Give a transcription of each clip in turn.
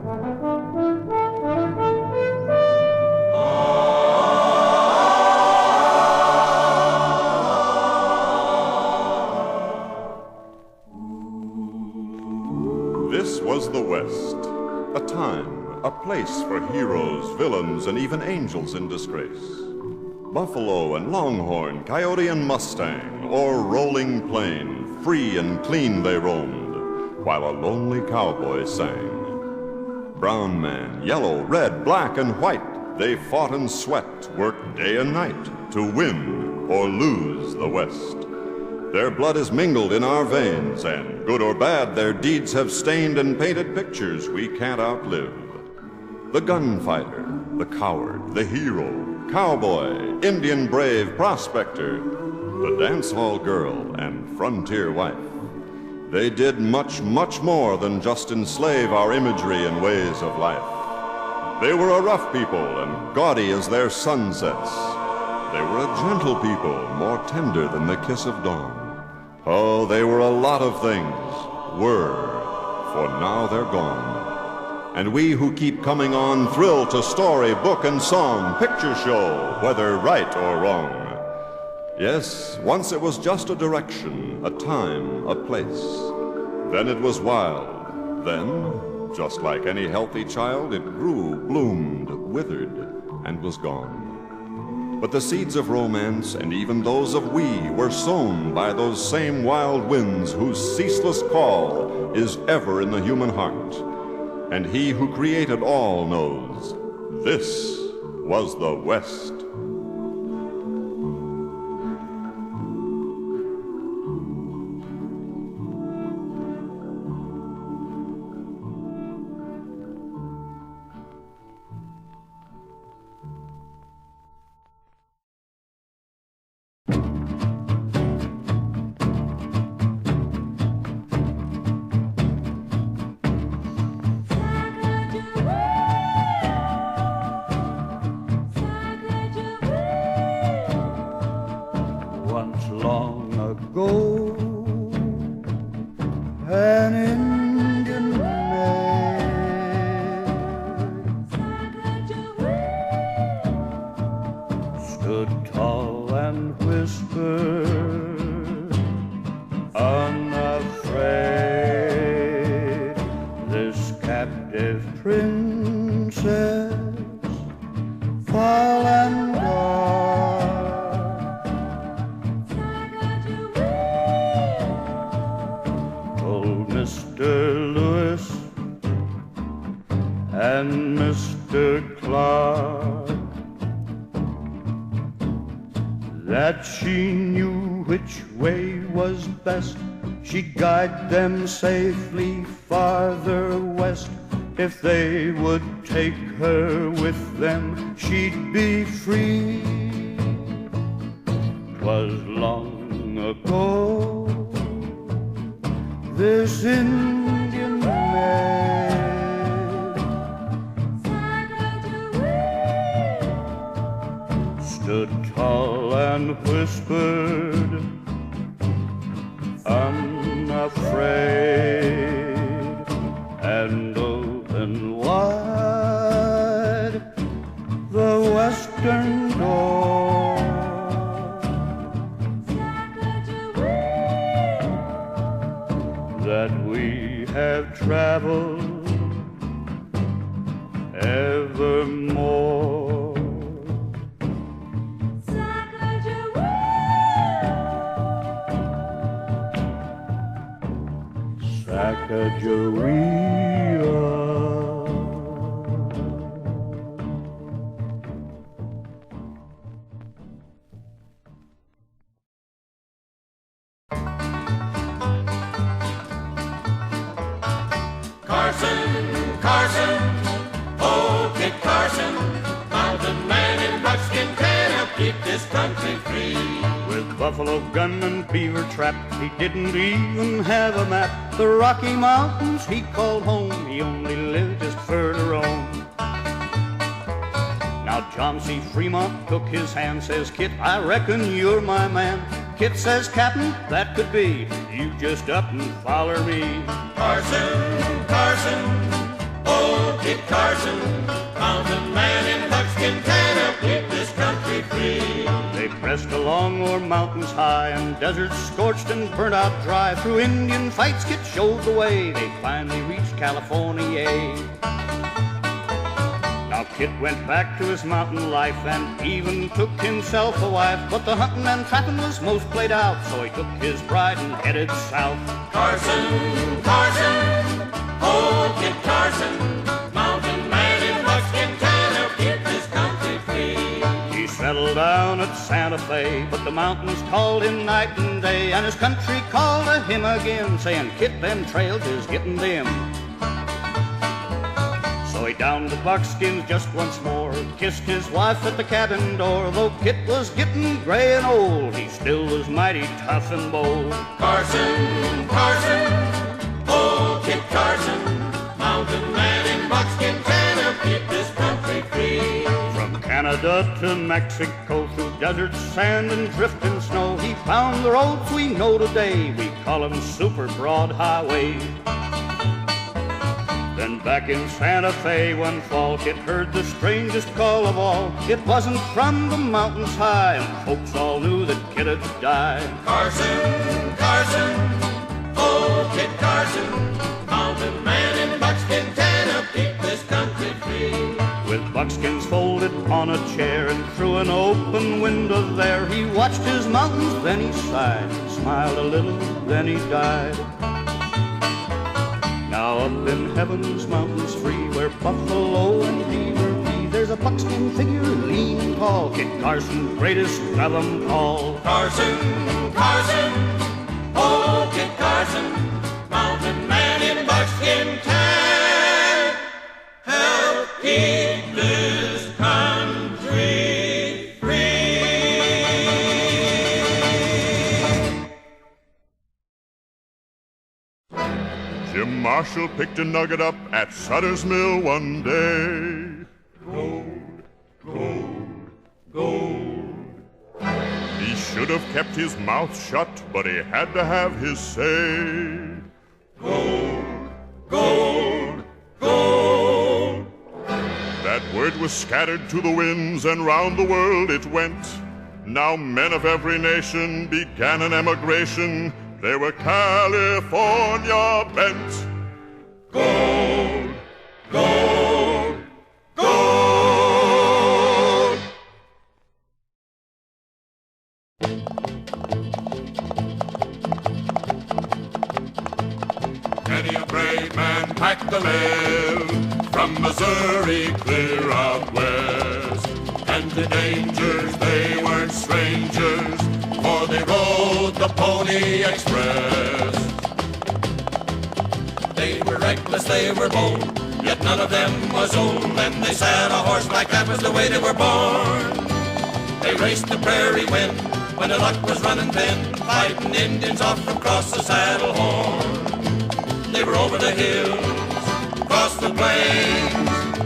This was the West, a time, a place for heroes, villains, and even angels in disgrace. Buffalo and longhorn, coyote and mustang, or rolling plain, free and clean they roamed, while a lonely cowboy sang. Brown man, yellow, red, black, and white, they fought and sweat, worked day and night to win or lose the West. Their blood is mingled in our veins, and good or bad, their deeds have stained and painted pictures we can't outlive. The gunfighter, the coward, the hero, cowboy, Indian brave, prospector, the dance hall girl, and frontier wife. They did much, much more than just enslave our imagery and ways of life. They were a rough people and gaudy as their sunsets. They were a gentle people, more tender than the kiss of dawn. Oh, they were a lot of things, for now they're gone. And we who keep coming on thrill to story, book, and song, picture show, whether right or wrong. Yes, once it was just a direction, a time, a place. Then it was wild. Then, just like any healthy child, it grew, bloomed, withered, and was gone. But the seeds of romance, and even those of we, were sown by those same wild winds whose ceaseless call is ever in the human heart. And he who created all knows this was the West. Them safely farther west. If they would take her with them, she'd be free. 'Twas long ago this Indian maid stood tall and whispered, unafraid, and open wide the western door. That we have traveled evermore. Sacagawea. Carson, Carson, oh Kit Carson, mountain man in buckskin can help keep this country free. With buffalo gun and beaver trap, he didn't even have a map. The Rocky Mountains he called home, he only lived just for to roam. Now John C. Fremont took his hand, says, Kit, I reckon you're my man. Kit says, Captain, that could be, you just up and follow me. Carson, Carson, oh Oh, Kit Carson, mountain man in buckskin can help keep this country free. They pressed along o'er mountains high and deserts scorched and burnt out dry. Through Indian fights Kit showed the way. They finally reached California. Now Kit went back to his mountain life and even took himself a wife. But the hunting and trapping was most played out, so he took his bride and headed south. Carson, Carson, oh, Kit Carson, mountain man in buckskin can help keep this country free. He settled down at Santa Fe, but the mountains called him night and day, and his country called to him again, saying, Kit, them trails is getting dim. So he downed the buckskins just once more, kissed his wife at the cabin door. Though Kit was getting gray and old, he still was mighty tough and bold. Carson, Carson, oh, Kit Carson, mountain man in buckskin can help keep this country free. From Canada to Mexico, through deserts, sand, and drifting snow, he found the roads we know today. We call them super broad highways. Then back in Santa Fe one fall, Kit heard the strangest call of all. It wasn't from the mountains high, and folks all knew that Kit had died. Carson, Carson, oh, Kit Carson, mountain man in buckskin can help keep this country free. With buckskins folded on a chair and through an open window there, he watched his mountains, then he sighed, smiled a little, then he died. Now up in heaven's mountains free, where buffalo and beaver be, there's a buckskin figure, lean and tall, Kit Carson, greatest of them all. Carson, Carson, oh, Kit Carson, mountain man in buckskin can help keep this country free. Jim Marshall picked a nugget up at Sutter's Mill one day. Gold, gold, gold. He should have kept his mouth shut, but he had to have his say. Gold, gold, gold. That word was scattered to the winds, and round the world it went. Now men of every nation began an emigration. They were California bent. Gold, gold, gold. Many a brave man packed the mail from Missouri clear out west, and to dangers they weren't strangers, for they rode the Pony Express. They were reckless, they were bold, yet none of them was old, and they sat a horse like that was the way they were born. They raced the prairie wind when the luck was running thin, fighting Indians off from across the Saddle Horn. They were over the hills, across the plains,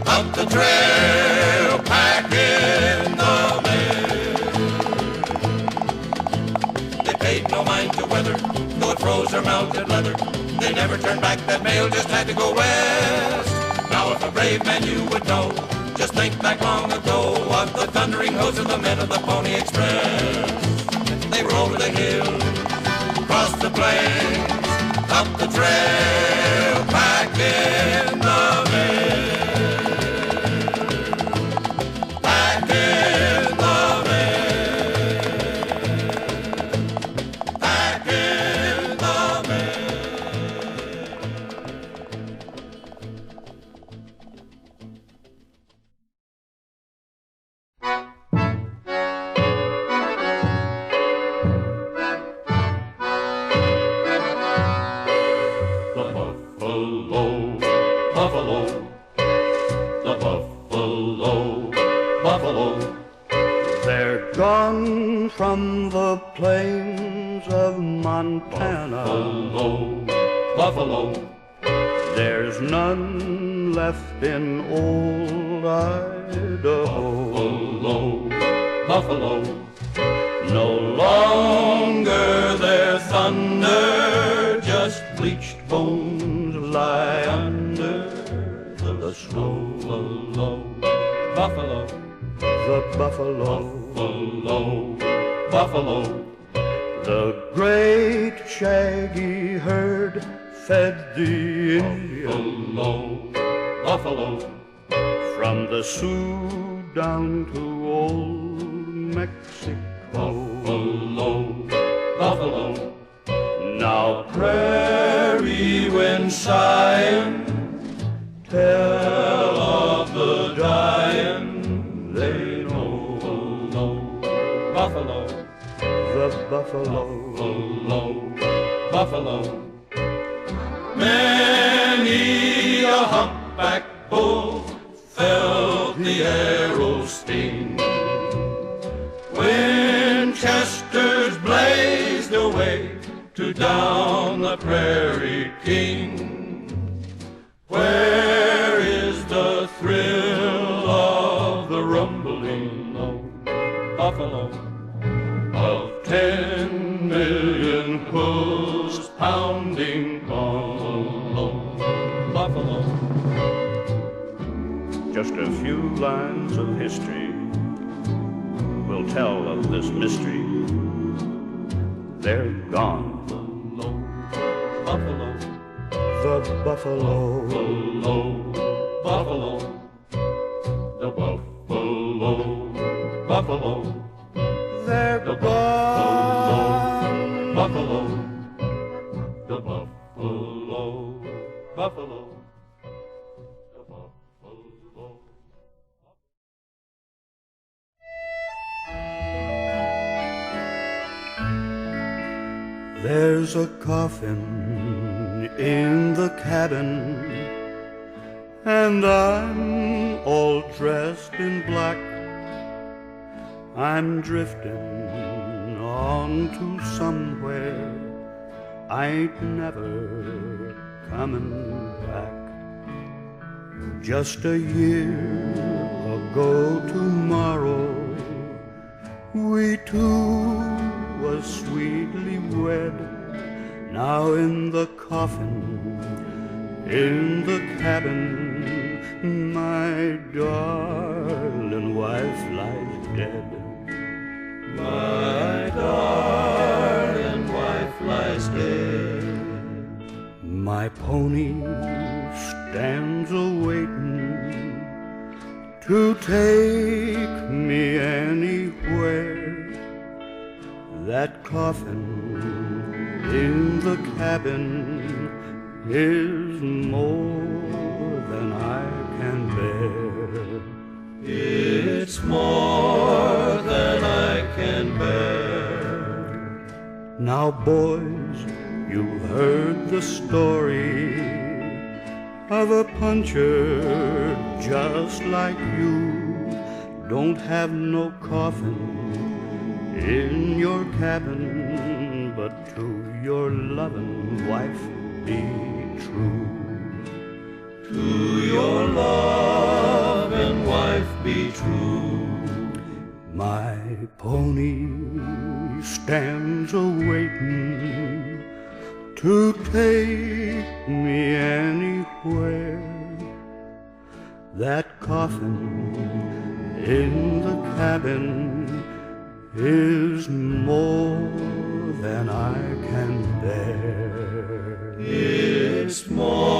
up the trail, packing the mail. They paid no mind to weather, though it froze or melted leather. They never turned back, that mail just had to go west. Now if a brave man you would know, just think back long ago of the thundering hoofs of the men of the Pony Express. They were over the hills, across the plains, up the trail, packing the mail, packing the mail, packing the mail. From the plains of Montana, Buffalo, buffalo. There's none left in old Idaho. Buffalo, buffalo. No longer their thunder, just bleached bones lie under the the snow. Buffalo, the buffalo, buffalo, buffalo. The great shaggy herd fed the Indian. Buffalo, buffalo. From the Sioux down to old Mexico. Buffalo, buffalo. Now prairie wind sighing, tell of the dying, they know. Buffalo, the buffalo, buffalo, buffalo. Many a humpback bull felt the arrow sting. Winchesters blazed away to down the prairie king. Where is the thrill of the rumbling buffalo of 10 million hoofs pounding on buffalo? Just a few lines of history will tell of this mystery. They're gone. Buffalo, the buffalo, buffalo, buffalo, the buffalo, buffalo. They're gone. Buffalo, the buffalo, buffalo. There's a coffin in the cabin, and I'm all dressed in black. I'm drifting on to somewhere, I ain't never coming back. Just a year ago tomorrow, we two was sweetly wed. Now in the coffin, in the cabin, my darling wife lies dead. My darling wife lies dead. My pony stands a-waiting to take me anywhere. That coffin in the cabin is more than I can bear. It's more than I can bear. Now boys, you've heard the story of a puncher just like you. Don't have no coffin in your cabin, but to your loving wife be true. To your loving wife be true. My pony stands a-waiting to take me anywhere. That coffin in the cabin is more than I can bear. It's more